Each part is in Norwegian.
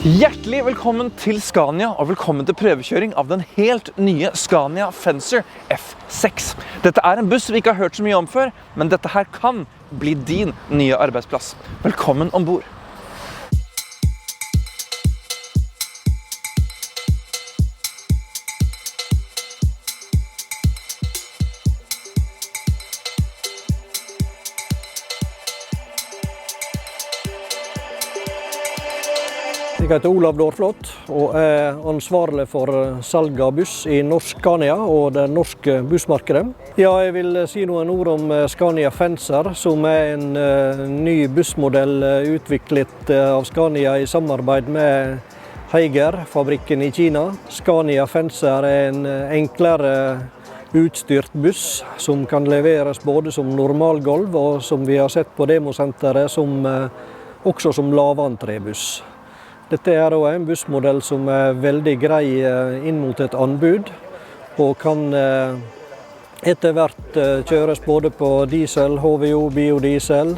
Hjertelig velkommen til Scania, og velkommen til prøvekjøring av den helt nye Scania Fencer F6. Dette er en buss vi ikke har hørt så mye om før, men dette her kan bli din nye arbeidsplass. Velkommen ombord! Jeg heter Olav Dårflot og er ansvarlig for salg av buss i Norsk Scania og det norske bussmarkedet. Ja, jeg vil si noen ord om Scania Fencer, som er en ny bussmodell utviklet av Scania i samarbeid med Heiger, fabrikken i Kina. Scania Fencer er en enklere utstyrt buss som kan leveres både som normalgolv og som vi har sett på demosenteret, også som lavantre-buss. Dette er en bussmodell som er veldig grei inn mot et anbud, og kan etter hvert kjøres både på diesel, HVO, biodiesel,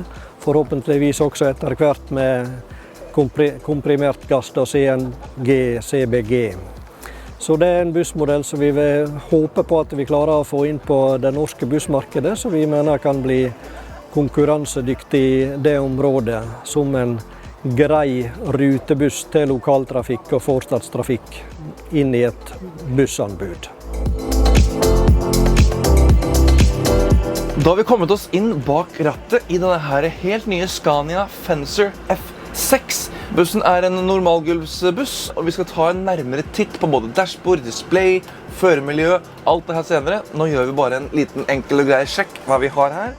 forhåpentligvis også etter hvert med komprimert gass, CNG, CBG. Så det er en bussmodell som vi vil håpe på at vi klarer å få inn på det norske bussmarkedet, så vi mener kan bli konkurransedyktig i det området som en grei rutebuss til lokaltrafikk og forstadstrafikk inn i et bussanbud. Da har vi kommet oss inn bak rattet i denne her helt nye Scania Fencer F6. Bussen er en normalgulvsbuss, og vi skal ta en nærmere titt på både dashbord, display, føremiljø, alt det her senere. Nå gjør vi bare en liten enkel og grei sjekk hva vi har her.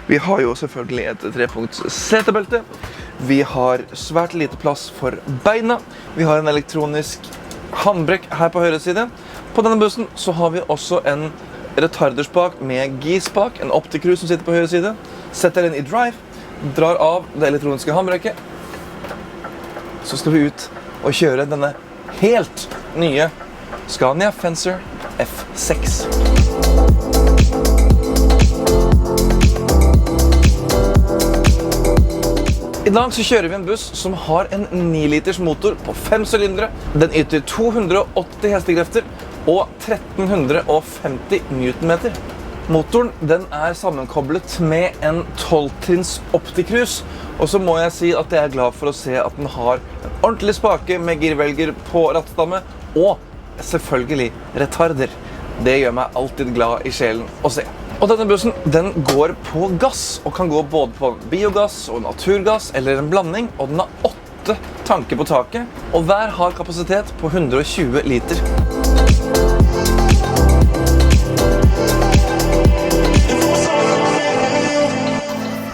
Vi har jo selvfølgelig et 3-punkts setebelte. Vi har svært lite plass for beina. Vi har en elektronisk handbrekk her på høyre side. På denne bussen så har vi også en retarderspak med G-spak, en optikkrus som sitter på høyre side. Setter den i drive, drar av det elektroniske handbrekket. Så skal vi ut og kjøre denne helt nye Scania Fencer F6. I dag så kjører vi en buss som har en 9 liters motor på 5 sylindere. Den yter 280 hestekrefter og 1350 newtonmeter. Motoren den er sammenkoblet med en 12-trinns optikkrus. Og så må jeg si at jeg er glad for å se at den har en ordentlig spake med girvelger på rattstamme og selvfølgelig retarder. Det gjør meg alltid glad i sjelen å se. Og denne bussen, den går på gass, og kan gå både på biogass og naturgass, eller en blanding, og den har 8 tanker på taket, og hver har kapasitet på 120 liter.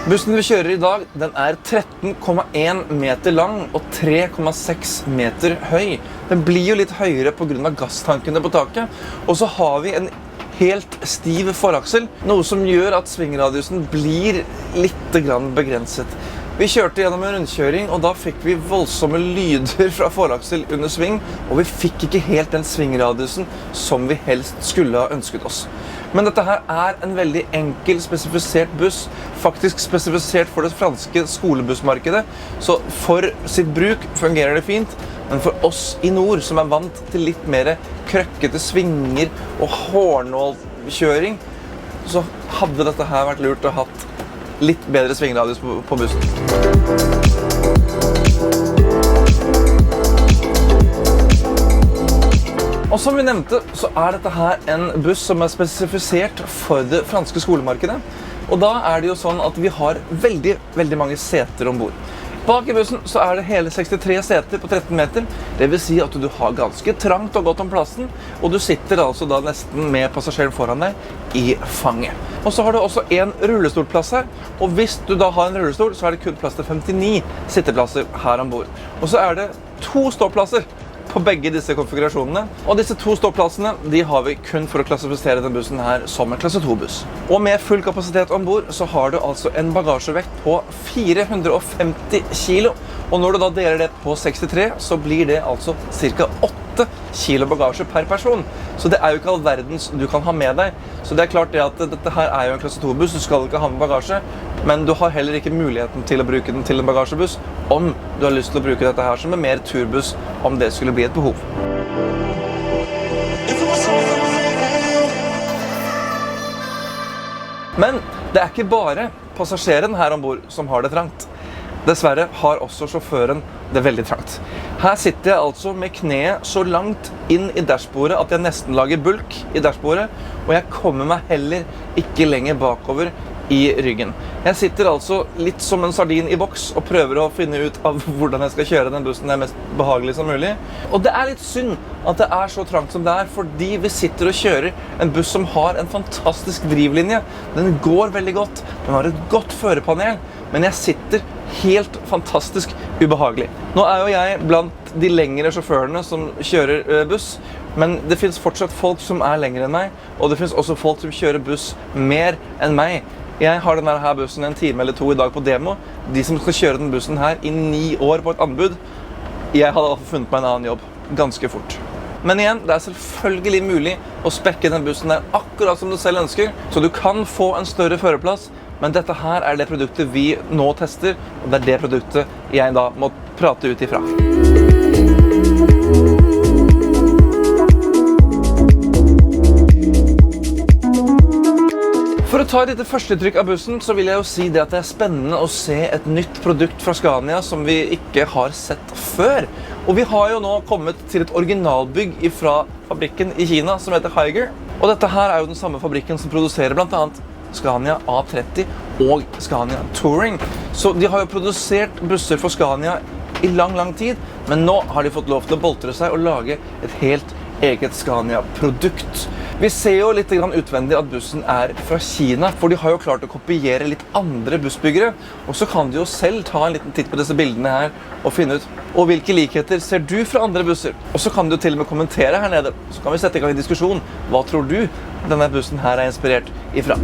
Bussen vi kjører i dag, den er 13,1 meter lang og 3,6 meter høy. Den blir jo litt høyere på grunn av gasstankene på taket, og så har vi en helt stiv foraksel, noe som gjør at svingradiusen blir litt begrenset. Vi kjørte gjennom en rundkjøring, og da fikk vi voldsomme lyder fra foraksel under sving, og vi fikk ikke helt den svingradiusen som vi helst skulle ha ønsket oss. Men dette her er en veldig enkel spesifisert buss, faktisk spesifisert for det franske skolebussmarkedet, så for sitt bruk fungerer det fint. Men for oss i nord, som er vant til litt mer krøkkete svinger og hårnålkjøring, så hadde dette her vært lurt å ha hatt litt bedre svingradius på bussen. Og som vi nevnte, så er dette her en buss som er spesifisert for det franske skolemarkedet. Og da er det jo sånn at vi har veldig mange seter ombord. Bak i bussen så er det hele 63 seter på 13 meter. Det vil si at du har ganske trangt og godt om plassen, og du sitter altså da nesten med passasjeren foran deg i fanget. Og så har du også en rullestolplass her, og hvis du da har en rullestol, så er det kun plass til 59 sitteplasser her ombord. Og så er det 2 ståplasser på begge disse konfigurasjonene. Og disse 2 ståplassene, de har vi kun for å klassifisere denne bussen her som en klasse 2-buss. Og med full kapasitet ombord, så har du altså en bagasjevekt på 450 kilo. Og når du da deler det på 63, så blir det altså ca. 8 kilo bagasje per person. Så det er jo ikke all verdens du kan ha med deg. Så det er klart det at dette her er jo en klasse 2-buss, du skal ikke ha med bagasje, men du har heller ikke muligheten til å bruke den til en bagasjebuss om du har lyst til å bruke dette her som en mer turbuss om det skulle bli et behov. Men det er ikke bare passasjeren her ombord som har det trangt. Dessverre har også sjåføren det veldig trangt. Her sitter jeg altså med kneet så langt inn i dashbordet at jeg nesten lager bulk i dashbordet, og jeg kommer meg heller ikke lenger bakover i ryggen. Jeg sitter altså litt som en sardin i boks og prøver å finne ut av hvordan jeg skal kjøre den bussen mest behagelig som mulig. Og det er litt synd at det er så trangt som det er, fordi vi sitter og kjører en buss som har en fantastisk drivlinje. Den går veldig godt, den har et godt førerpanel, men jeg sitter helt fantastisk ubehagelig. Nå er jo jeg blant de lengre sjåførene som kjører buss, men det finnes fortsatt folk som er lengre enn meg, og det finnes også folk som kjører buss mer enn meg. Jeg har denne her bussen en time eller 2 i dag på demo. De som skal kjøre den bussen her i 9 år på et anbud, jeg hadde i hvert fall funnet meg en annen jobb ganske fort. Men igjen, det er selvfølgelig mulig å spekke den bussen der akkurat som du selv ønsker, så du kan få en større førerplass, men dette her er det produktet vi nå tester, og det er det produktet jeg da må prate ut ifra. For å ta et lite førstetrykk av bussen, så vil jeg jo si det at det er spennende å se et nytt produkt fra Scania som vi ikke har sett før. Og vi har jo nå kommet til et originalbygg fra fabrikken i Kina som heter Higer. Og dette her er jo den samme fabrikken som produserer blant annet Scania A30 og Scania Touring. Så de har jo produsert busser for Scania i lang tid, men nå har de fått lov til å boltre seg og lage et helt eget Scania-produkt. Vi ser jo litt utvendig at bussen er fra Kina, for de har jo klart å kopiere litt andre bussbyggere. Og så kan du jo selv ta en liten titt på disse bildene her og finne ut og hvilke likheter ser du fra andre busser. Og så kan du til og med kommentere her nede, så kan vi sette i gang en diskusjon. Hva tror du denne bussen her er inspirert ifra?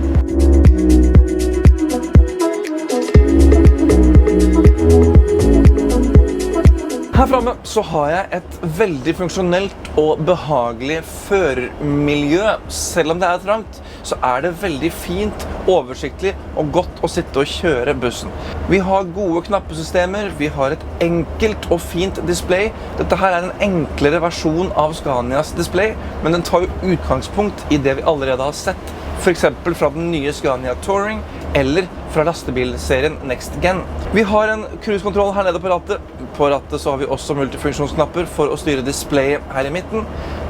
Her fremme så har jeg et veldig funksjonelt og behagelig førermiljø. Selv om det er trangt, så er det veldig fint, oversiktlig og godt å sitte og kjøre bussen. Vi har gode knappesystemer, vi har et enkelt og fint display. Dette her er en enklere versjon av Scanias display, men den tar jo utgangspunkt i det vi allerede har sett. For eksempel fra den nye Scania Touring, eller fra lastebilserien Next Gen. Vi har en cruisekontroll her nede på rattet. På rattet så har vi også multifunksjonsknapper for å styre displayet her i midten.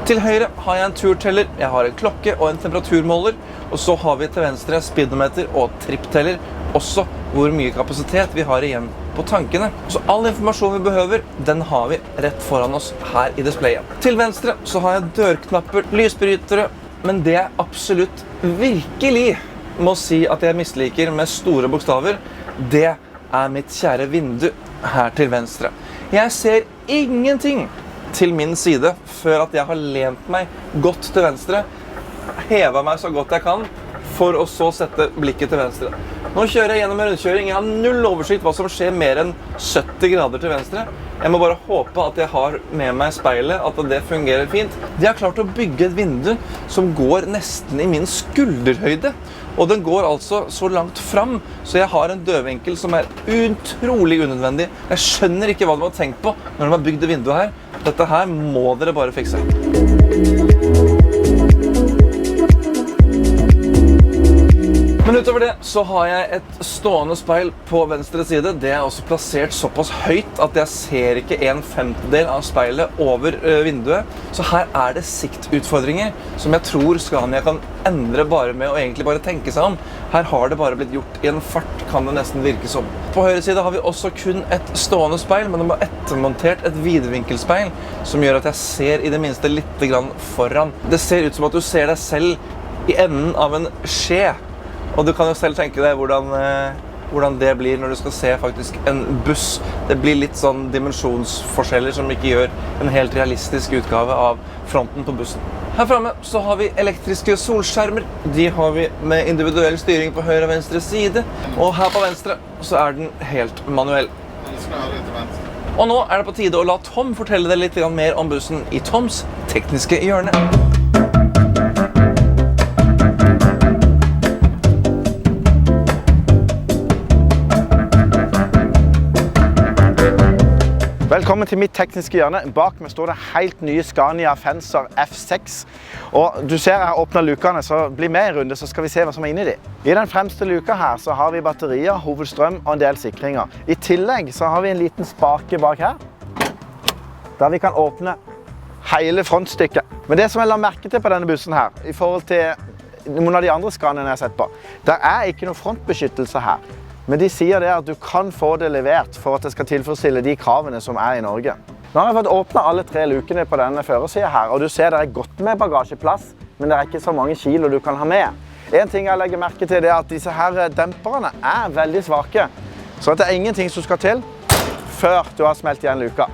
Til høyre har jeg en turteller, jeg har en klokke og en temperaturmåler, og så har vi til venstre speedometer og trippteller, også hvor mye kapasitet vi har igjen på tankene. Så all informasjon vi behøver, den har vi rett foran oss her i displayet. Til venstre så har jeg dørknapper, lysbrytere, men det jeg absolutt virkelig må si at jeg misliker med store bokstaver, det er mitt kjære vindu her til venstre. Jeg ser ingenting til min side før at jeg har lent meg godt til venstre, hevet meg så godt jeg kan, for å så sette blikket til venstre. Nå kjører jeg gjennom en rundkjøring. Jeg har null oversikt hva som skjer mer enn 70 grader til venstre. Jeg må bare håpe at jeg har med meg speilet, at det fungerer fint. De har klart å bygge et vindu som går nesten i min skulderhøyde. Og den går altså så langt fram, så jeg har en dødvinkel som er utrolig unødvendig. Jeg skjønner ikke hva de har tenkt på når de har bygd det vinduet her. Dette her må dere bare fikse. Men utover det så har jeg et stående speil på venstre side. Det er også plassert såpass høyt at jeg ser ikke 1/5 av speilet over vinduet. Så her er det siktutfordringer som jeg tror Scania kan endre bare med å egentlig bare tenke seg om. Her har det bare blitt gjort i en fart, kan det nesten virke som. På høyre side har vi også kun et stående speil, men de har ettermontert et viderevinkelspeil som gjør at jeg ser i det minste litt grann foran. Det ser ut som at du ser deg selv i enden av en skje. Og du kan jo selv tenke deg hvordan det blir når du skal se faktisk en buss. Det blir litt sånn dimensjonsforskjeller som ikke gjør en helt realistisk utgave av fronten på bussen. Her fremme så har vi elektriske solskjermer. De har vi med individuell styring på høyre og venstre side. Og her på venstre så er den helt manuell. Og nå er det på tide å la Tom fortelle deg litt mer om bussen i Toms tekniske hjørne. Velkommen til mitt tekniske hjørne. Bak meg står det helt nye Scania Fencer F6. Og du ser jeg har åpnet lukene, så bli med i runde, så skal vi se hva som er inni de. I den fremste luka her så har vi batterier, hovedstrøm og en del sikringer. I tillegg så har vi en liten spake bak her, der vi kan åpne hele frontstykket. Men det som jeg la merke til på denne bussen her, i forhold til noen av de andre Scaniaene jeg har sett på, det er ikke noe frontbeskyttelse her. Men de sier det at du kan få det levert for at det skal tilfredsstille de kravene som er i Norge. Nå har jeg fått åpne alle 3 lukene på denne førersiden her, og du ser det er godt med bagasjeplass, men det er ikke så mange kilo du kan ha med. En ting jeg legger merke til er at disse her demperne er veldig svake, så det er ingenting som skal til før du har smelt igjen luka.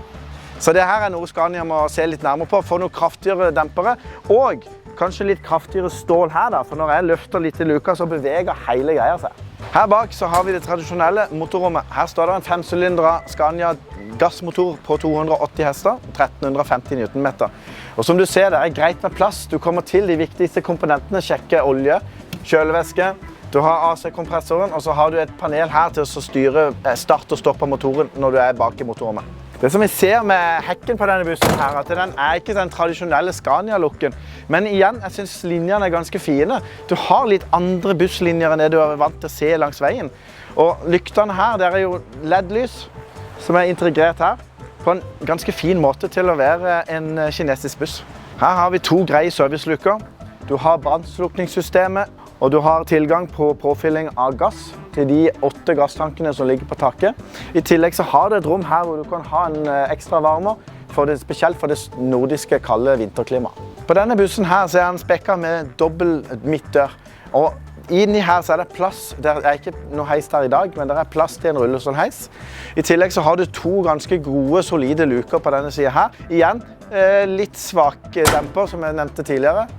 Så det her er noe Scania må se litt nærmere på, få noen kraftigere dempere, og kanskje litt kraftigere stål her da, for når jeg løfter litt i luka så beveger hele greia seg. Her bak så har vi det tradisjonelle motorrommet. Her står det en 5-sylindra Scania gassmotor på 280 hester, 1350 Nm. Og som du ser, det er greit med plass. Du kommer til de viktigste komponentene, sjekke olje, kjølevæske, du har AC-kompressoren, og så har du et panel her til å styre start og stopp av motoren når du er bak i motorrommet. Det som vi ser med hekken på denne bussen her, at den er ikke den tradisjonelle Scania-looken. Men igjen, jeg synes linjene er ganske fine. Du har litt andre busslinjer enn det du er vant til å se langs veien. Og lyktene her, det er jo LED-lys som er integrert her på en ganske fin måte til å være en kinesisk buss. Her har vi 2 greie servicelukker. Du har brannslukningssystemet, og du har tilgang på påfylling av gass til de 8 gasstankene som ligger på taket. I tillegg så har det et rom her hvor du kan ha en ekstra varmer, spesielt for det nordiske kalde vinterklimaet. På denne bussen her så er den spekket med dobbel midtdør. Og inni her så er det plass, det er ikke noe heis der i dag, men det er plass til en rullestolheis. I tillegg så har du 2 ganske gode, solide luker på denne siden her. Igjen, litt svak demper som jeg nevnte tidligere.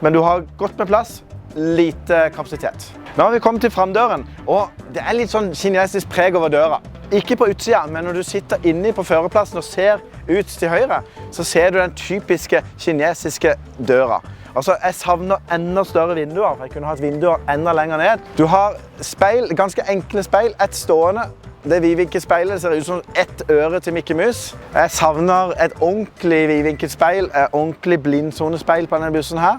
Men du har godt med plass, lite kapasitet. Nå har vi kommet til framdøren, og det er litt sånn kinesisk preg over døra. Ikke på utsiden, men når du sitter inne på førerplassen og ser ut til høyre, så ser du den typiske kinesiske døra. Altså, jeg savner enda større vinduer, for jeg kunne hatt vinduer enda lenger ned. Du har speil, ganske enkle speil, et stående. Det vidvinkelspeilet ser ut som ett øre til Mickey Mus. Jeg savner et ordentlig vidvinkelspeil, et ordentlig blindsonespeil på denne bussen her.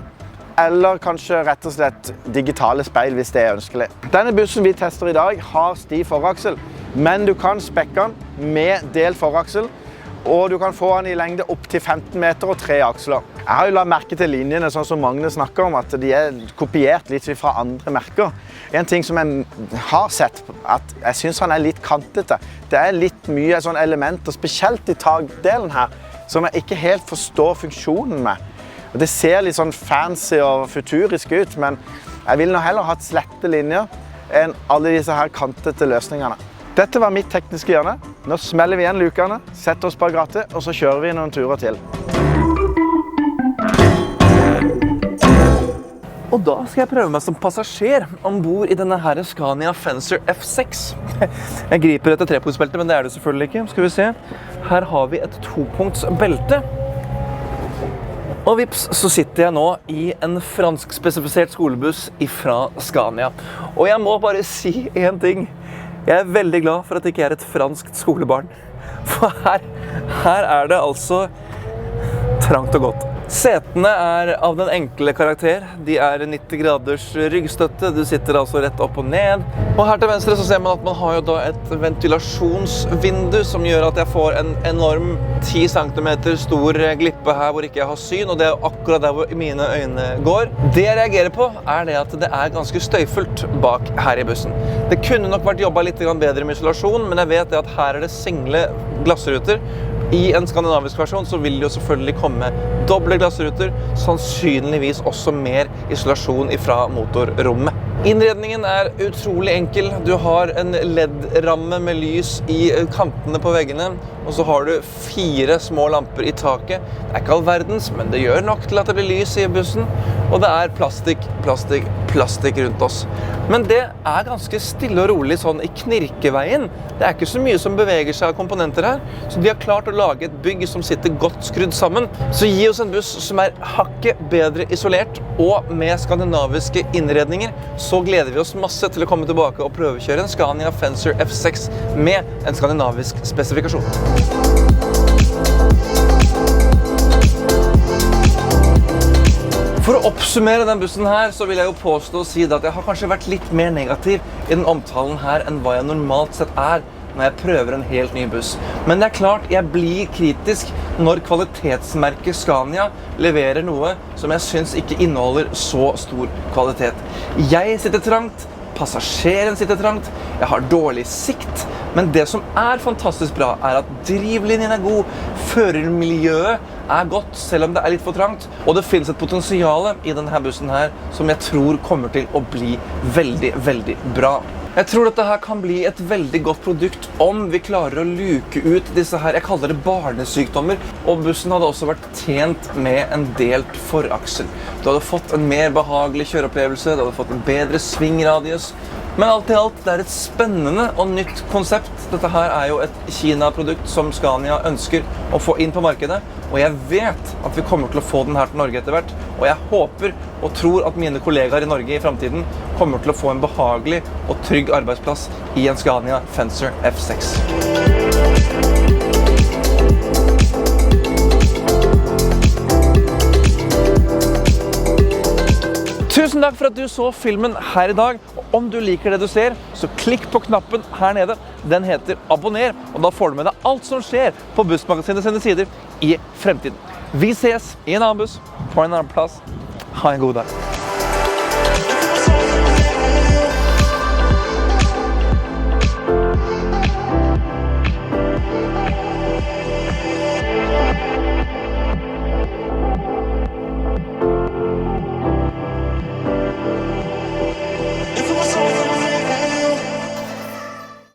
Eller kanskje rett og slett digitale speil hvis det er ønskelig. Denne bussen vi tester i dag har stiv foraksel, men du kan spekke den med del foraksel, og du kan få den i lengde opp til 15 meter og 3 aksler. Jeg har jo lagt merke til linjene, sånn som Magne snakker om, at de er kopiert litt fra andre merker. En ting som jeg har sett, at jeg synes han er litt kantete. Det er litt mye sånne elementer, spesielt i takdelen her, som jeg ikke helt forstår funksjonen med. Det ser litt sånn fancy og futurisk ut, men jeg vil nå heller ha slette linjer enn alle disse her kantete løsningene. Dette var mitt tekniske hjørne. Nå smeller vi igjen lukene, setter oss bak rattet, og så kjører vi noen turer til. Og da skal jeg prøve meg som passasjer ombord i denne her Scania Fencer F6. Jeg griper etter trepunktsbelte, men det er det selvfølgelig ikke. Skal vi se. Her har vi et 2-punktsbelte. Og vips, så sitter jeg nå i en fransk-spesifisert skolebuss fra Scania. Og jeg må bare si en ting. Jeg er veldig glad for at det ikke er et franskt skolebarn. For her er det altså trangt og godt. Setene er av den enkle karakter. De er 90 graders ryggstøtte. Du sitter altså rett opp og ned. Og her til venstre så ser man at man har jo da et ventilasjonsvindu som gjør at jeg får en enorm 10 cm stor glippe her hvor ikke jeg har syn, og det er akkurat der hvor mine øyne går. Det jeg reagerer på er det at det er ganske støyfullt bak her i bussen. Det kunne nok vært jobbet litt bedre med isolasjon, men jeg vet at her er det single glassruter. I en skandinavisk versjon så vil det jo selvfølgelig komme doble glassruter, sannsynligvis også mer isolasjon fra motorrommet. Innredningen er utrolig enkel. Du har en LED-ramme med lys i kantene på veggene, og så har du 4 små lamper i taket. Det er ikke all verdens, men det gjør nok til at det blir lys i bussen, og det er plastikk rundt oss. Men det er ganske stille og rolig sånn i knirkeveien. Det er ikke så mye som beveger seg av komponenter her, så de har klart å lage et bygg som sitter godt skrudd sammen. Så gi oss en buss som er hakket bedre isolert, og med skandinaviske innredninger, så gleder vi oss masse til å komme tilbake og prøvekjøre en Scania Fencer F6 med en skandinavisk spesifikasjon. For å oppsummere den bussen her, så vil jeg jo påstå å si at jeg har kanskje vært litt mer negativ i den omtalen her enn hva jeg normalt sett er når jeg prøver en helt ny buss. Men det er klart jeg blir kritisk når kvalitetsmerket Scania leverer noe som jeg synes ikke inneholder så stor kvalitet. Jeg sitter trangt, passasjeren sitter trangt, jeg har dårlig sikt, men det som er fantastisk bra er at drivlinjen er god, førermiljøet er godt, selv om det er litt for trangt, og det finnes et potensial i denne bussen her som jeg tror kommer til å bli veldig, veldig bra. Jeg tror dette her kan bli et veldig godt produkt om vi klarer å luke ut disse her, jeg kaller det barnesykdommer, og bussen hadde også vært tjent med en delt foraksel. Du hadde fått en mer behagelig kjøreopplevelse, du hadde fått en bedre svingradius, men alt i alt, det er et spennende og nytt konsept. Dette her er jo et Kina-produkt som Scania ønsker å få inn på markedet, og jeg vet at vi kommer til å få den her til Norge etter hvert, og jeg håper og tror at mine kollegaer i Norge i fremtiden kommer til å få en behagelig og trygg arbeidsplass i en Scania Fencer F6. Tusen takk for at du så filmen her i dag, og om du liker det du ser, så klikk på knappen her nede. Den heter abonner, og da får du med deg alt som skjer på Bussmagasinet sine sider i fremtiden. Vi ses i en annen buss, på en annen plass. Ha en god dag.